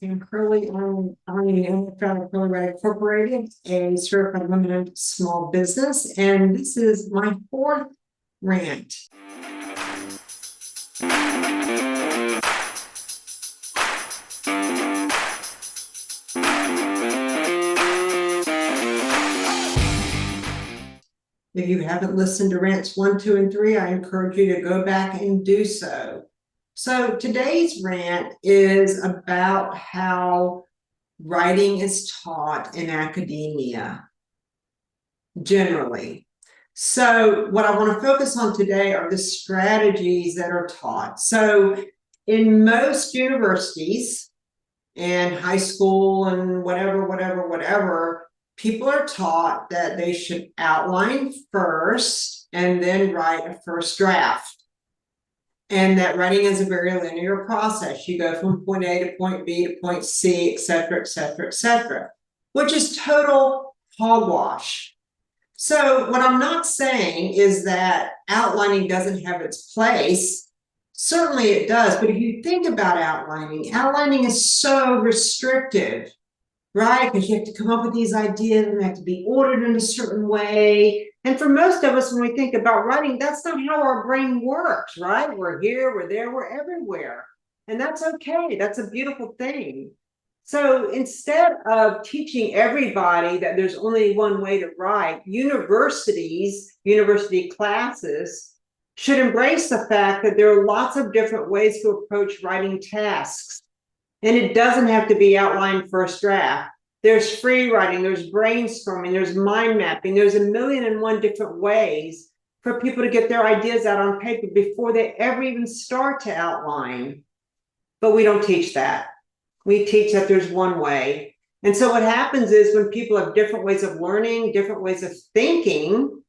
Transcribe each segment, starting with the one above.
I'm Curly. I'm the owner of Curly Red Incorporated, a certified limited small business, and this is my fourth rant. If you haven't listened to rants 1, 2, and 3, I encourage you to go back and do so. So today's rant is about how writing is taught in academia generally. So what I want to focus on today are the strategies that are taught. So in most universities and high school and whatever, people are taught that they should outline first and then write a first draft. And that writing is a very linear process. You go from point A to point B to point C, et cetera, which is total hogwash. So what I'm not saying is that outlining doesn't have its place. Certainly it does, but if you think about outlining is so restrictive, right? Because you have to come up with these ideas and they have to be ordered in a certain way. And for most of us, when we think about writing, that's not how our brain works, right? We're here, we're there, we're everywhere. And that's okay. That's a beautiful thing. So instead of teaching everybody that there's only one way to write, university classes should embrace the fact that there are lots of different ways to approach writing tasks. And it doesn't have to be outlined first draft. There's free writing, there's brainstorming, there's mind mapping, there's 1,000,001 different ways for people to get their ideas out on paper before they ever even start to outline. But we don't teach that. We teach that there's one way. And so what happens is when people have different ways of learning, different ways of thinking,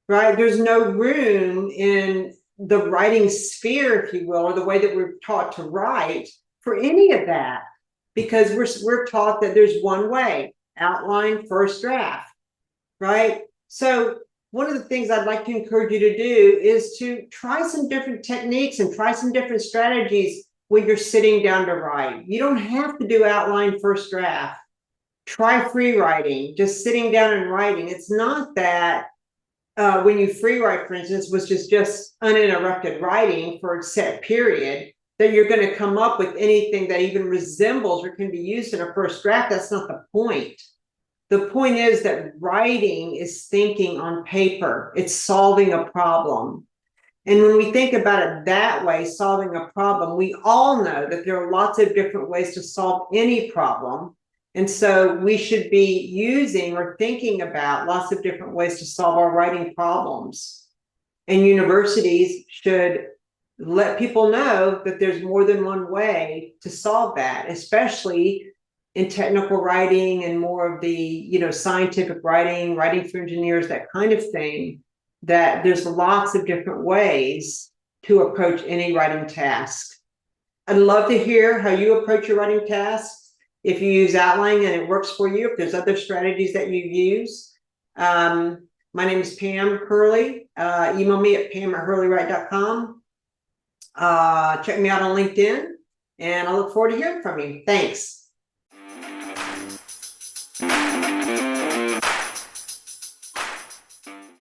right, there's no room in the writing sphere, if you will, or the way that we're taught to write for any of that, because we're taught that there's one way, outline first draft, right? So one of the things I'd like to encourage you to do is to try some different techniques and try some different strategies when you're sitting down to write. You don't have to do outline first draft. Try free writing, just sitting down and writing. It's not that when you free write, for instance, which is just uninterrupted writing for a set period, that you're going to come up with anything that even resembles or can be used in a first draft. That's not the point. The point is that writing is thinking on paper. It's solving a problem. And when we think about it that way, solving a problem, we all know that there are lots of different ways to solve any problem. And so we should be using or thinking about lots of different ways to solve our writing problems. And universities should let people know that there's more than one way to solve that, especially in technical writing and more of the, scientific writing, writing for engineers, that kind of thing, that there's lots of different ways to approach any writing task. I'd love to hear how you approach your writing tasks. If you use outlining and it works for you, if there's other strategies that you use. My name is Pam Hurley. Email me at pam@hurleywrite.com. Check me out on LinkedIn, and I look forward to hearing from you. Thanks.